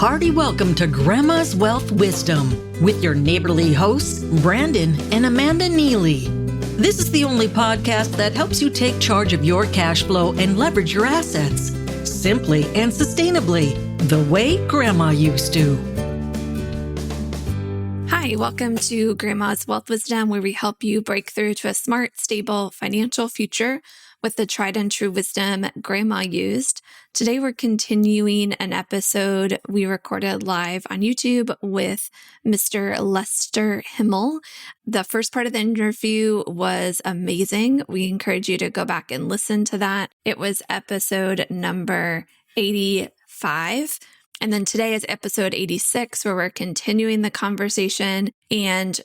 hearty welcome to Grandma's Wealth Wisdom with your neighborly hosts, Brandon and Amanda Neely. This is the only podcast that helps you take charge of your cash flow and leverage your assets simply and sustainably, the way Grandma used to. Hi, welcome to Grandma's Wealth Wisdom, where we help you break through to a smart, stable financial future with the tried and true wisdom Grandma used. Today, we're continuing an episode we recorded live on YouTube with Mr. Lester Himel. The first part of the interview was amazing. We encourage you to go back and listen to that. It was episode number 85. And then today is episode 86, where we're continuing the conversation. And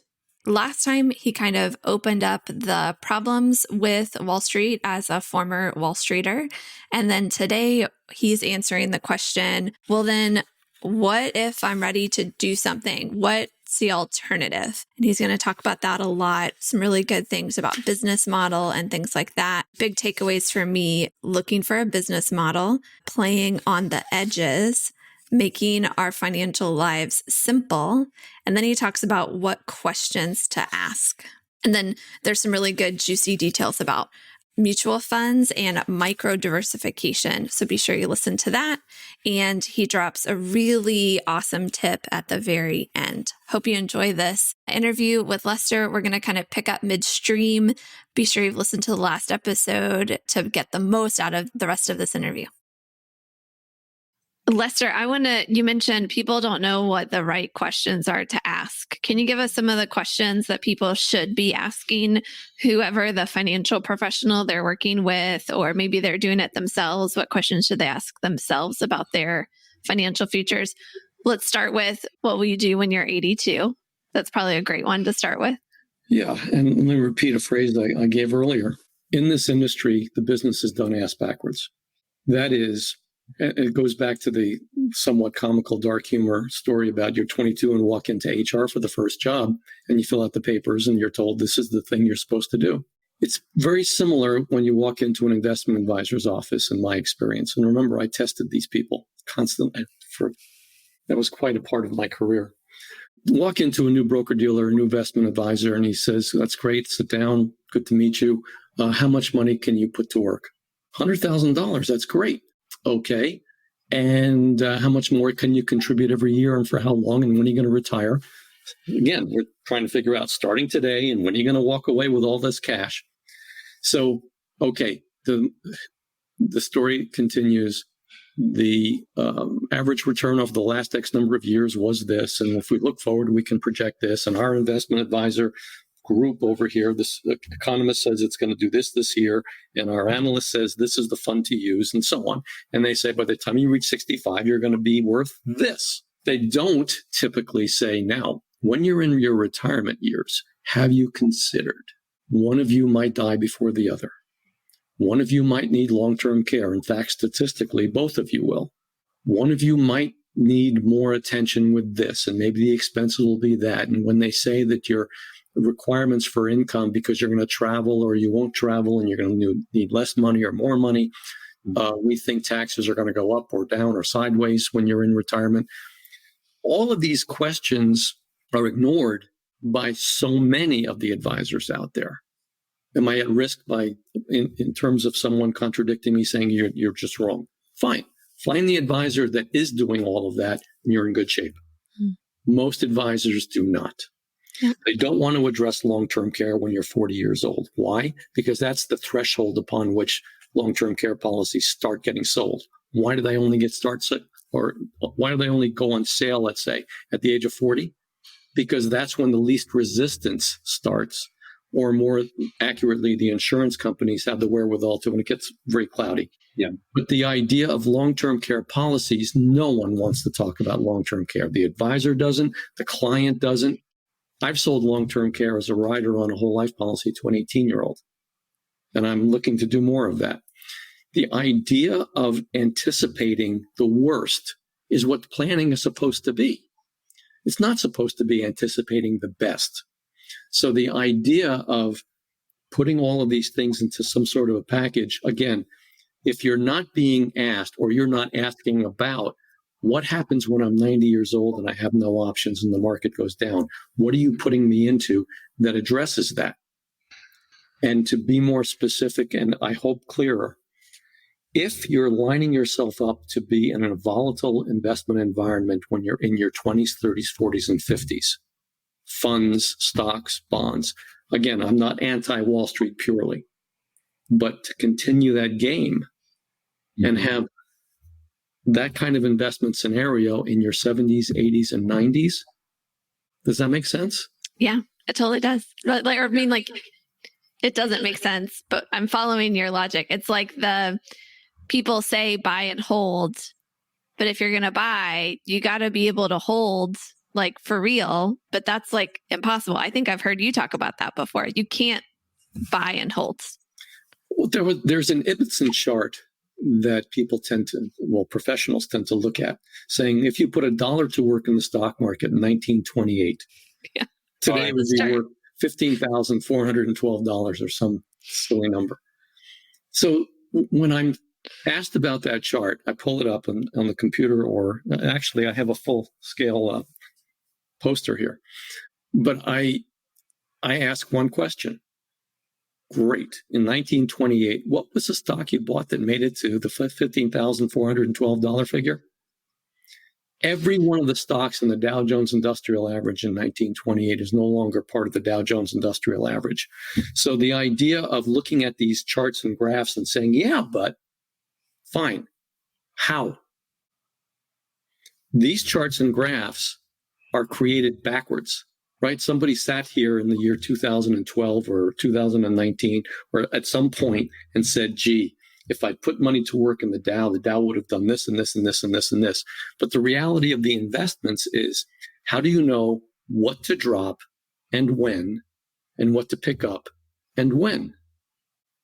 last time, he kind of opened up the problems with Wall Street as a former Wall Streeter. And then today, he's answering the question, well, then what if I'm ready to do something? What's the alternative? And he's going to talk about that a lot. Some really good things about business model and things like that. Big takeaways for me, looking for a business model, playing on the edges, making our financial lives simple. And then he talks about what questions to ask. And then there's some really good juicy details about mutual funds and micro-diversification. So be sure you listen to that. And he drops a really awesome tip at the very end. Hope you enjoy this interview with Lester. We're going to kind of pick up midstream. Be sure you've listened to the last episode to get the most out of the rest of this interview. Lester, you mentioned people don't know what the right questions are to ask. Can you give us some of the questions that people should be asking whoever the financial professional they're working with, or maybe they're doing it themselves? What questions should they ask themselves about their financial futures? Let's start with, what will you do when you're 82? That's probably a great one to start with. Yeah, and let me repeat a phrase I gave earlier. In this industry, the business is done ass backwards. That is, it goes back to the somewhat comical dark humor story about you're 22 and walk into HR for the first job and you fill out the papers and you're told this is the thing you're supposed to do. It's very similar when you walk into an investment advisor's office, in my experience. And remember, I tested these people constantly. That was quite a part of my career. Walk into a new broker-dealer, a new investment advisor, and he says, that's great, sit down, good to meet you. How much money can you put to work? $100,000, that's great. Okay. And how much more can you contribute every year, and for how long, and when are you going to retire? Again, we're trying to figure out starting today and when are you going to walk away with all this cash? So, okay, the story continues. The average return of the last X number of years was this. And if we look forward, we can project this. And our investment advisor group over here, this economist says it's going to do this year, and our analyst says this is the fund to use, and so on. And they say by the time you reach 65, you're going to be worth this. They don't typically say, now, when you're in your retirement years, have you considered one of you might die before the other? One of you might need long-term care. In fact, statistically, both of you will. One of you might need more attention with this, and maybe the expenses will be that. And when they say that your requirements for income, because you're going to travel or you won't travel and you're going to need less money or more money, we think taxes are going to go up or down or sideways when you're in retirement. All of these questions are ignored by so many of the advisors out there. Am I at risk in terms of someone contradicting me, saying you're just wrong? Fine. Find the advisor that is doing all of that, and you're in good shape. Most advisors do not. Yeah. They don't want to address long-term care when you're 40 years old. Why? Because that's the threshold upon which long-term care policies start getting sold. Why do they only why do they only go on sale, let's say, at the age of 40? Because that's when the least resistance starts, or more accurately, the insurance companies have the wherewithal to when it gets very cloudy. Yeah. But the idea of long-term care policies, no one wants to talk about long-term care. The advisor doesn't, the client doesn't. I've sold long-term care as a rider on a whole life policy to an 18-year-old, and I'm looking to do more of that. The idea of anticipating the worst is what planning is supposed to be. It's not supposed to be anticipating the best. So the idea of putting all of these things into some sort of a package, again, if you're not being asked or you're not asking about What happens when I'm 90 years old and I have no options and the market goes down? What are you putting me into that addresses that? And to be more specific and I hope clearer, if you're lining yourself up to be in a volatile investment environment when you're in your 20s, 30s, 40s, and 50s, funds, stocks, bonds, again, I'm not anti-Wall Street purely, but to continue that game and have that kind of investment scenario in your 70s, 80s, and 90s, does that make sense? Yeah, it totally does. Like, it doesn't make sense, but I'm following your logic. It's like the people say buy and hold, but if you're going to buy, you got to be able to hold like for real, but that's like impossible. I think I've heard you talk about that before. You can't buy and hold. Well, there's an Ibbotson chart that professionals tend to look at, saying if you put $1 to work in the stock market in 1928, today it would be worth $15,412 or some silly number. So when I'm asked about that chart, I pull it up on the computer, or actually I have a full scale poster here, but I ask one question. Great. In 1928, what was the stock you bought that made it to the $15,412 figure? Every one of the stocks in the Dow Jones Industrial Average in 1928 is no longer part of the Dow Jones Industrial Average. So the idea of looking at these charts and graphs and saying, yeah, but fine. How? These charts and graphs are created backwards. Right? Somebody sat here in the year 2012 or 2019 or at some point and said, gee, if I put money to work in the Dow would have done this and this and this and this and this. But the reality of the investments is, how do you know what to drop and when, and what to pick up and when?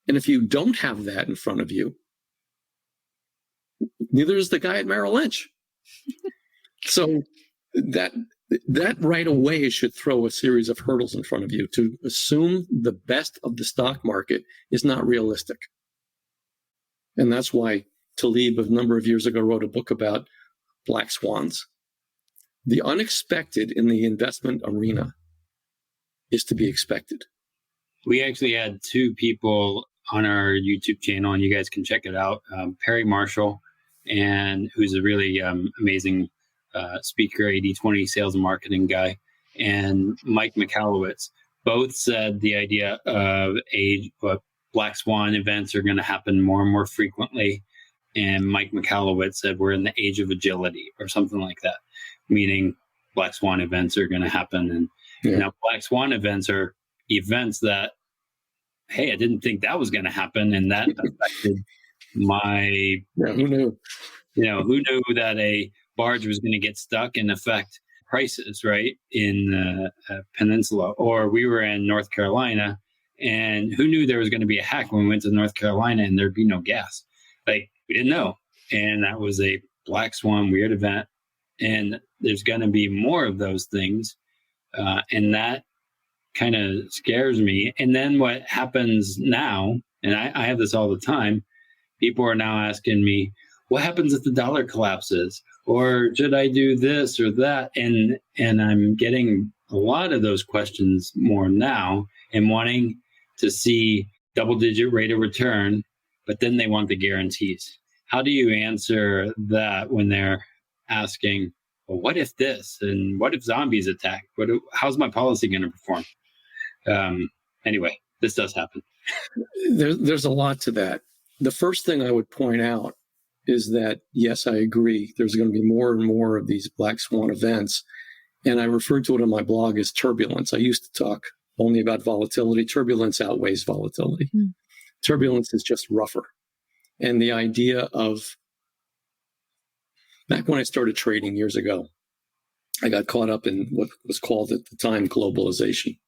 And if you don't have that in front of you, neither is the guy at Merrill Lynch. So that right away should throw a series of hurdles in front of you. To assume the best of the stock market is not realistic. And that's why Taleb, a number of years ago, wrote a book about black swans. The unexpected in the investment arena is to be expected. We actually had two people on our YouTube channel, and you guys can check it out. Perry Marshall, and who's a really amazing speaker, 80/20 sales and marketing guy, and Mike Michalowicz. Both said the idea of black swan events are going to happen more and more frequently. And Mike Michalowicz said we're in the age of agility or something like that, meaning black swan events are going to happen. And now black swan events are events that, hey, I didn't think that was going to happen. And that affected my, who knew? Who knew that a barge was going to get stuck and affect prices, right, in the peninsula? Or we were in North Carolina, and who knew there was going to be a hack when we went to North Carolina and there'd be no gas? Like, we didn't know. And that was a black swan weird event. And there's going to be more of those things. And that kind of scares me. And then what happens now, and I have this all the time, people are now asking me, what happens if the dollar collapses? Or should I do this or that? And I'm getting a lot of those questions more now and wanting to see double-digit rate of return, but then they want the guarantees. How do you answer that when they're asking, well, what if this? And what if zombies attack? How's my policy going to perform? Anyway, this does happen. There's a lot to that. The first thing I would point out is that, yes, I agree. There's going to be more and more of these black swan events. And I refer to it on my blog as turbulence. I used to talk only about volatility. Turbulence outweighs volatility. Turbulence is just rougher. And the idea of, back when I started trading years ago, I got caught up in what was called at the time globalization.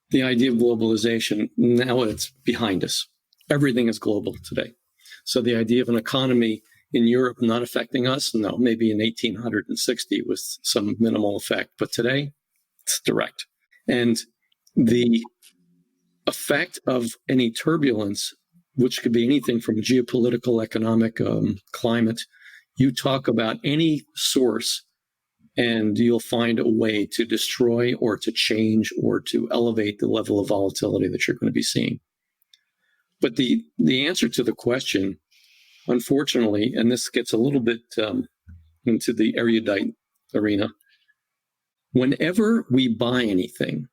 The idea of globalization, now it's behind us. Everything is global today. So the idea of an economy in Europe not affecting us, no, maybe in 1860 with some minimal effect, but today it's direct. And the effect of any turbulence, which could be anything from geopolitical, economic, climate, You talk about any source and you'll find a way to destroy or to change or to elevate the level of volatility that you're going to be seeing. But the answer to the question, unfortunately, and this gets a little bit into the erudite arena, whenever we buy anything,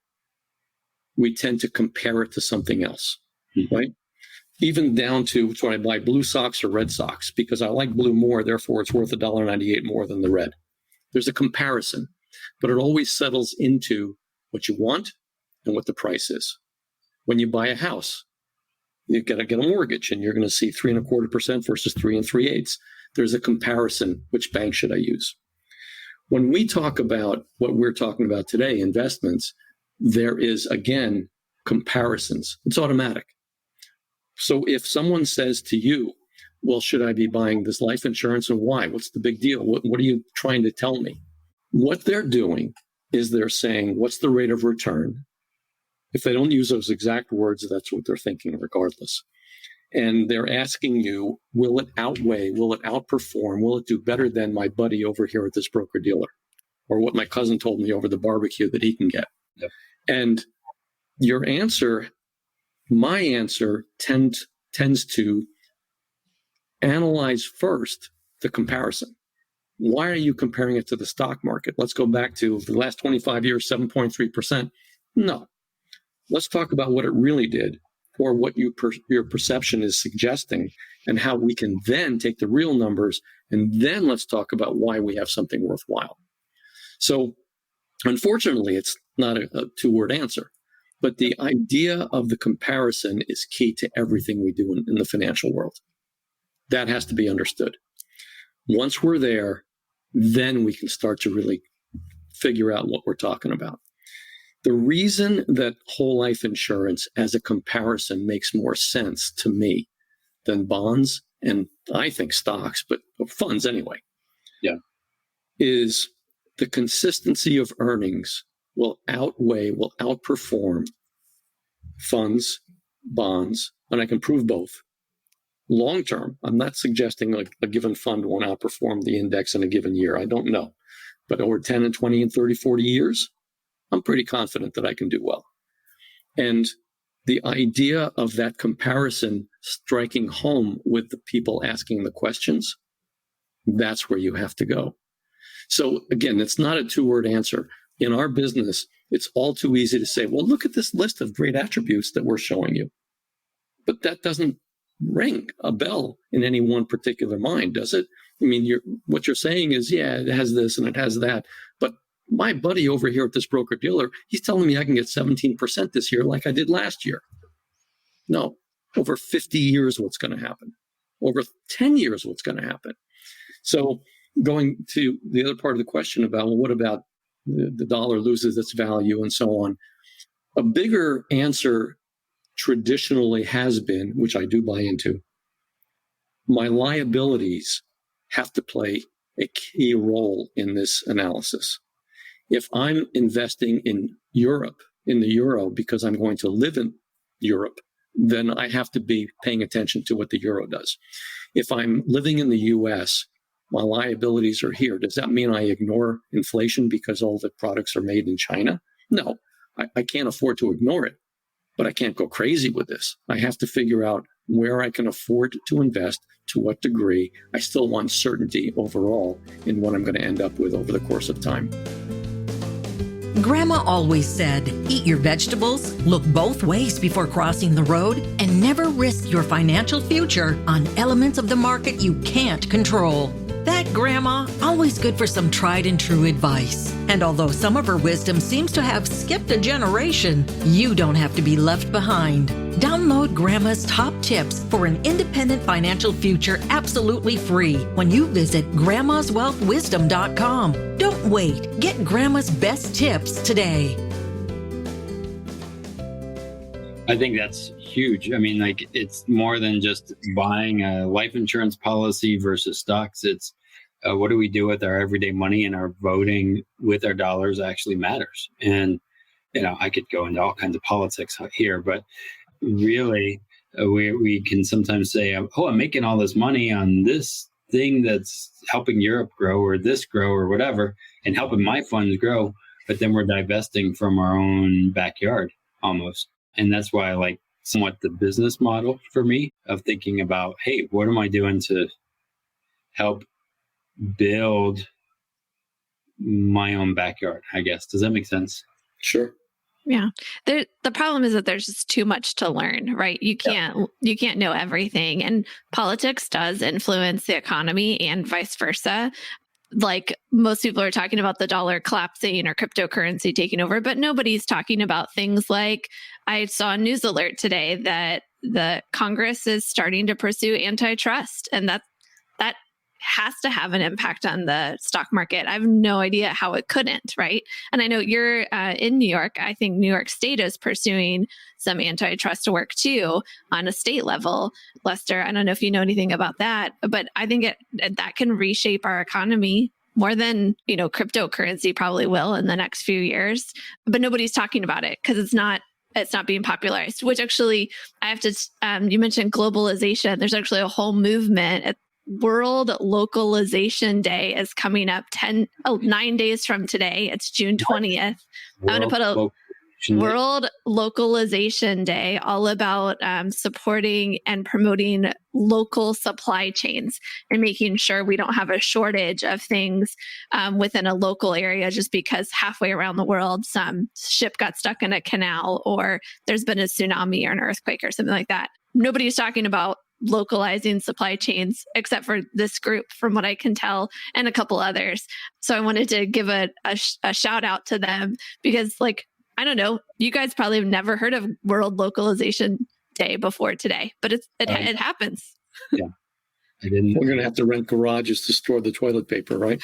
we tend to compare it to something else, right? Even down to, so I buy blue socks or red socks because I like blue more, therefore it's worth $1.98 more than the red. There's a comparison, but it always settles into what you want and what the price is. When you buy a house, you've got to get a mortgage and you're going to see 3.25% versus 3 3/8. There's a comparison. Which bank should I use? When we talk about what we're talking about today, investments, there is, again, comparisons. It's automatic. So if someone says to you, well, should I be buying this life insurance and why? What's the big deal? What are you trying to tell me? What they're doing is they're saying, what's the rate of return? If they don't use those exact words, that's what they're thinking regardless. And they're asking you, will it outweigh, will it outperform, will it do better than my buddy over here at this broker dealer? Or what my cousin told me over the barbecue that he can get? Yep. And your answer, my answer tends to analyze first the comparison. Why are you comparing it to the stock market? Let's go back to the last 25 years, 7.3%. No. Let's talk about what it really did, or what your perception is suggesting, and how we can then take the real numbers, and then let's talk about why we have something worthwhile. So, unfortunately, it's not a two-word answer, but the idea of the comparison is key to everything we do in the financial world. That has to be understood. Once we're there, then we can start to really figure out what we're talking about. The reason that whole life insurance as a comparison makes more sense to me than bonds, and I think stocks, but funds anyway, is the consistency of earnings will outperform funds, bonds, and I can prove both. Long term, I'm not suggesting like a given fund won't outperform the index in a given year. I don't know. But over 10 and 20 and 30, 40 years, I'm pretty confident that I can do well. And the idea of that comparison striking home with the people asking the questions, that's where you have to go. So again, it's not a two-word answer. In our business, it's all too easy to say, well, look at this list of great attributes that we're showing you. But that doesn't ring a bell in any one particular mind, does it? I mean, what you're saying is, yeah, it has this and it has that. But my buddy over here at this broker dealer, he's telling me I can get 17% this year like I did last year. No, over 50 years, what's going to happen? Over 10 years, what's going to happen? So going to the other part of the question about, well, what about the dollar loses its value and so on? A bigger answer traditionally has been, which I do buy into, my liabilities have to play a key role in this analysis. If I'm investing in Europe, in the euro, because I'm going to live in Europe, then I have to be paying attention to what the euro does. If I'm living in the US, my liabilities are here. Does that mean I ignore inflation because all the products are made in China? No, I can't afford to ignore it, but I can't go crazy with this. I have to figure out where I can afford to invest, to what degree. I still want certainty overall in what I'm going to end up with over the course of time. Grandma always said, eat your vegetables, look both ways before crossing the road, and never risk your financial future on elements of the market you can't control. That grandma, always good for some tried and true advice. And although some of her wisdom seems to have skipped a generation, you don't have to be left behind. Download Grandma's top tips for an independent financial future absolutely free when you visit grandmaswealthwisdom.com. Don't wait. Get Grandma's best tips today. I think that's huge. I mean, like, it's more than just buying a life insurance policy versus stocks. It's what do we do with our everyday money, and our voting with our dollars actually matters. And, you know, I could go into all kinds of politics here, but really we can sometimes say, oh, I'm making all this money on this thing that's helping Europe grow or this grow or whatever and helping my funds grow, but then we're divesting from our own backyard almost. And that's why I like somewhat the business model for me of thinking about, hey, what am I doing to help build my own backyard, I guess. Does that make sense? Sure. Yeah. The problem is that there's just too much to learn, right? You can't know everything. And politics does influence the economy and vice versa. Like most people are talking about the dollar collapsing or cryptocurrency taking over, but nobody's talking about things like I saw a news alert today that the Congress is starting to pursue antitrust, and that has to have an impact on the stock market. I have no idea how it couldn't, right? And I know you're in New York. I think New York State is pursuing some antitrust work too on a state level. Lester, I don't know if you know anything about that, but I think that can reshape our economy more than, cryptocurrency probably will in the next few years. But nobody's talking about it because it's not being popularized, which actually I have to, you mentioned globalization. There's actually a whole movement. World Localization Day is coming up 9 days from today. It's June 20th. I'm going to put a World Localization Day, all about supporting and promoting local supply chains and making sure we don't have a shortage of things within a local area just because halfway around the world some ship got stuck in a canal or there's been a tsunami or an earthquake or something like that. Nobody's talking about localizing supply chains except for this group, from what I can tell, and a couple others. So I wanted to give a shout out to them because, I don't know, you guys probably have never heard of World Localization Day before today, but it happens. Yeah, I didn't. We're going to have to rent garages to store the toilet paper, right?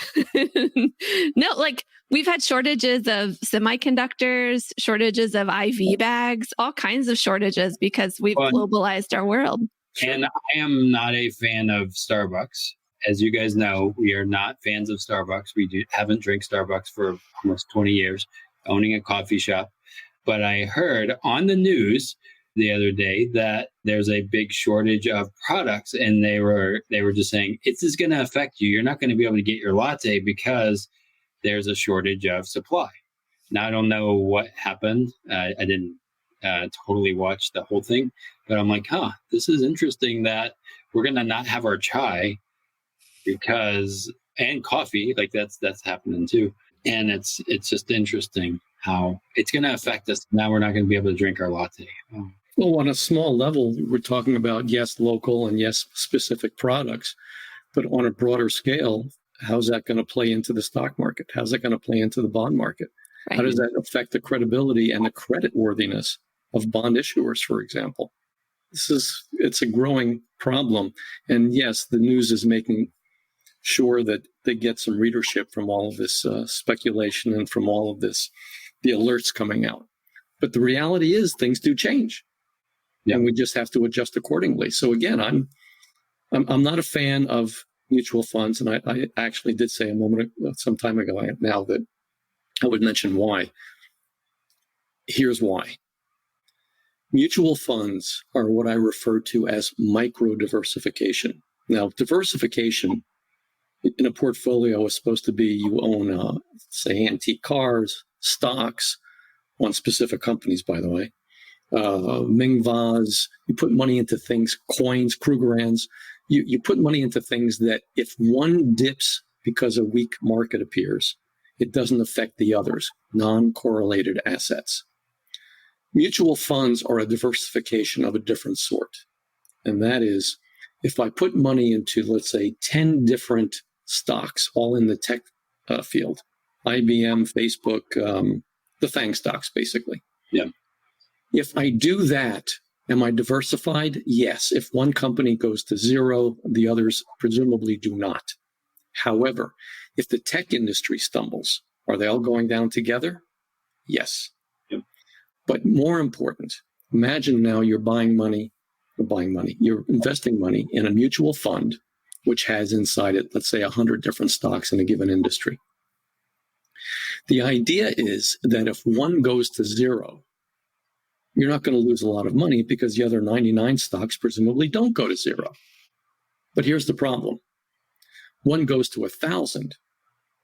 No, we've had shortages of semiconductors, shortages of IV bags, all kinds of shortages because we've globalized our world. And I am not a fan of Starbucks. As you guys know, we are not fans of Starbucks. We haven't drank Starbucks for almost 20 years, owning a coffee shop. But I heard on the news the other day that there's a big shortage of products, and they were just saying, it's just going to affect you. You're not going to be able to get your latte because there's a shortage of supply. Now, I don't know what happened. I didn't totally watch the whole thing, but I'm like, this is interesting that we're going to not have our chai and coffee, that's happening too. And it's just interesting how it's going to affect us. Now we're not going to be able to drink our latte. Oh. Well, on a small level, we're talking about, yes, local and yes, specific products, but on a broader scale, how's that going to play into the stock market? How's that going to play into the bond market? Right. How does that affect the credibility and the creditworthiness of bond issuers, for example? It's a growing problem. And yes, the news is making sure that they get some readership from all of this speculation and from all of the alerts coming out. But the reality is things do change. Yeah. And we just have to adjust accordingly. So again, I'm not a fan of mutual funds. And I actually did say some time ago now that I would mention why. Here's why. Mutual funds are what I refer to as micro-diversification. Now, diversification in a portfolio is supposed to be you own, say, antique cars, stocks on specific companies, by the way, Ming Vase. You put money into things, coins, Krugerrands. You put money into things that if one dips because a weak market appears, it doesn't affect the others, non-correlated assets. Mutual funds are a diversification of a different sort. And that is, if I put money into, let's say, 10 different stocks, all in the tech field, IBM, Facebook, the FANG stocks, basically. Yeah. If I do that, am I diversified? Yes. If one company goes to zero, the others presumably do not. However, if the tech industry stumbles, are they all going down together? Yes. Yep. But more important, imagine now you're you're investing money in a mutual fund, which has inside it, let's say, 100 different stocks in a given industry. The idea is that if one goes to zero, you're not going to lose a lot of money because the other 99 stocks presumably don't go to zero. But here's the problem. one goes to 1,000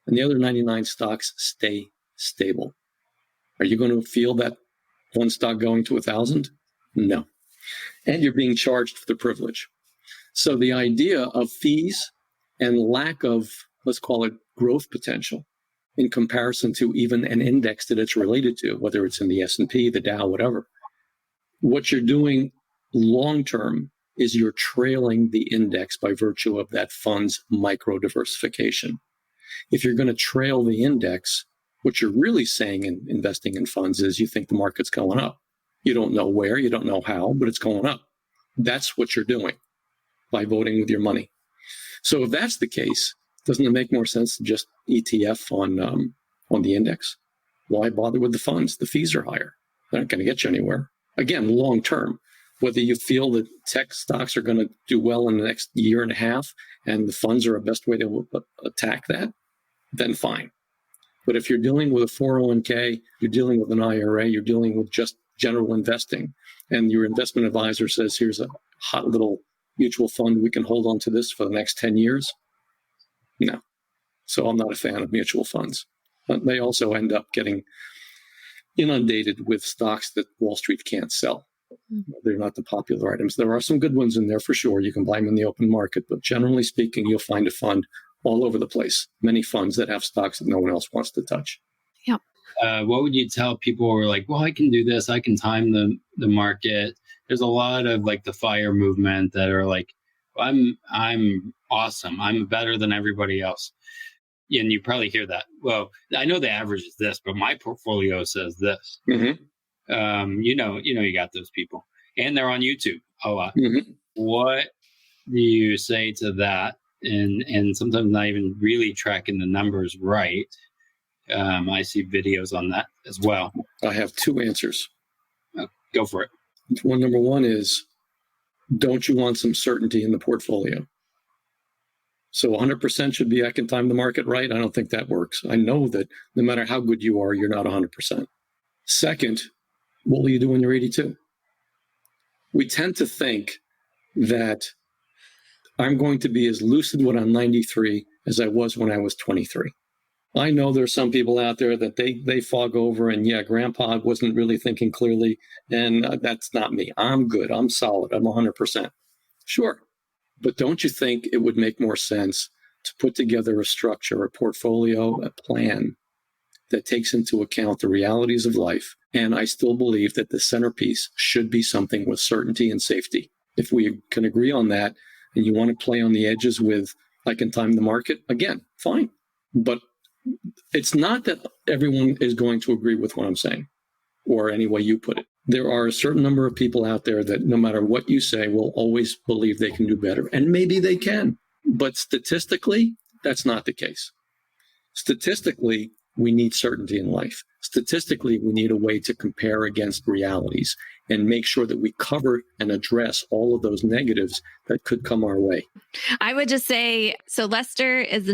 and the other 99 stocks stay stable. Are you going to feel that one stock going to 1,000? No. And you're being charged for the privilege. So the idea of fees and lack of, let's call it, growth potential in comparison to even an index that it's related to, whether it's in the S&P, the Dow, whatever, what you're doing long-term is you're trailing the index by virtue of that fund's micro-diversification. If you're going to trail the index, what you're really saying in investing in funds is you think the market's going up. You don't know where, you don't know how, but it's going up. That's what you're doing by voting with your money. So if that's the case, doesn't it make more sense to just ETF on the index? Why bother with the funds? The fees are higher. They're not going to get you anywhere. Again, long term, whether you feel that tech stocks are going to do well in the next year and a half and the funds are a best way to attack that, then fine. But if you're dealing with a 401k, you're dealing with an IRA, you're dealing with just general investing, and your investment advisor says, here's a hot little mutual fund, we can hold on to this for the next 10 years. No. So I'm not a fan of mutual funds. But they also end up getting inundated with stocks that Wall Street can't sell. They're not the popular items. There are some good ones in there for sure. You can buy them in the open market, but generally speaking, you'll find a fund all over the place. Many funds that have stocks that no one else wants to touch. Yep. What would you tell people who are like, well, I can do this. I can time the market. There's a lot of like the FIRE movement that are like, I'm awesome. I'm better than everybody else. And you probably hear that. Well, I know the average is this, but my portfolio says this. Mm-hmm. You got those people, and they're on YouTube a lot. Mm-hmm. What do you say to that? And sometimes not even really tracking the numbers right. I see videos on that as well. I have two answers. Go for it. Number one is, don't you want some certainty in the portfolio? So 100% should be, I can time the market right. I don't think that works. I know that no matter how good you are, you're not 100%. Second, what will you do when you're 82? We tend to think that I'm going to be as lucid when I'm 93 as I was when I was 23. I know there's some people out there that they fog over and grandpa wasn't really thinking clearly, and that's not me. I'm good. I'm solid. I'm 100%. Sure. But don't you think it would make more sense to put together a structure, a portfolio, a plan that takes into account the realities of life? And I still believe that the centerpiece should be something with certainty and safety. If we can agree on that, and you want to play on the edges with, I can time the market, again, fine. But it's not that everyone is going to agree with what I'm saying, or any way you put it. There are a certain number of people out there that no matter what you say will always believe they can do better. And maybe they can. But statistically, that's not the case. Statistically, we need certainty in life. Statistically, we need a way to compare against realities and make sure that we cover and address all of those negatives that could come our way. I would just say, so Lester is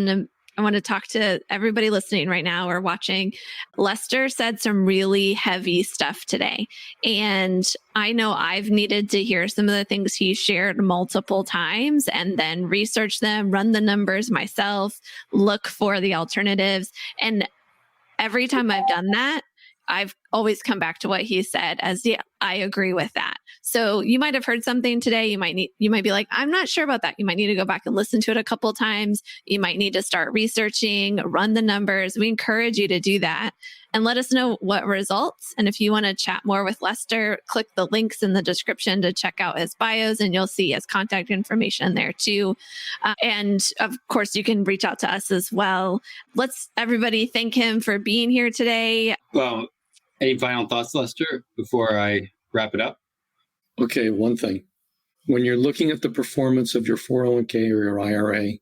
I want to talk to everybody listening right now or watching. Lester said some really heavy stuff today. And I know I've needed to hear some of the things he shared multiple times and then research them, run the numbers myself, look for the alternatives. And every time I've done that, I've always come back to what he said as, yeah, I agree with that. So you might have heard something today. You might be like, I'm not sure about that. You might need to go back and listen to it a couple of times. You might need to start researching, run the numbers. We encourage you to do that and let us know what results. And if you want to chat more with Lester, click the links in the description to check out his bios and you'll see his contact information there too. And of course, you can reach out to us as well. Let's everybody thank him for being here today. Well, any final thoughts, Lester, before I wrap it up? Okay, one thing. When you're looking at the performance of your 401k or your IRA,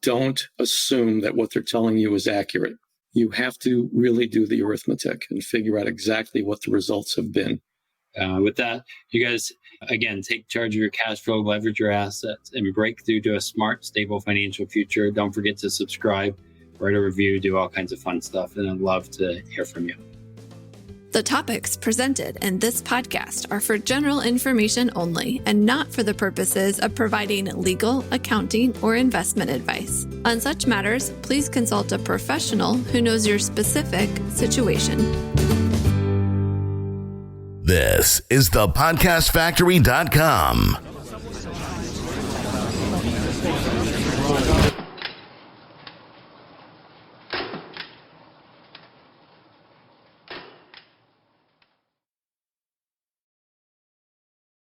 don't assume that what they're telling you is accurate. You have to really do the arithmetic and figure out exactly what the results have been. With that, you guys, again, take charge of your cash flow, leverage your assets, and break through to a smart, stable financial future. Don't forget to subscribe, write a review, do all kinds of fun stuff, and I'd love to hear from you. The topics presented in this podcast are for general information only and not for the purposes of providing legal, accounting, or investment advice. On such matters, please consult a professional who knows your specific situation. This is thepodcastfactory.com.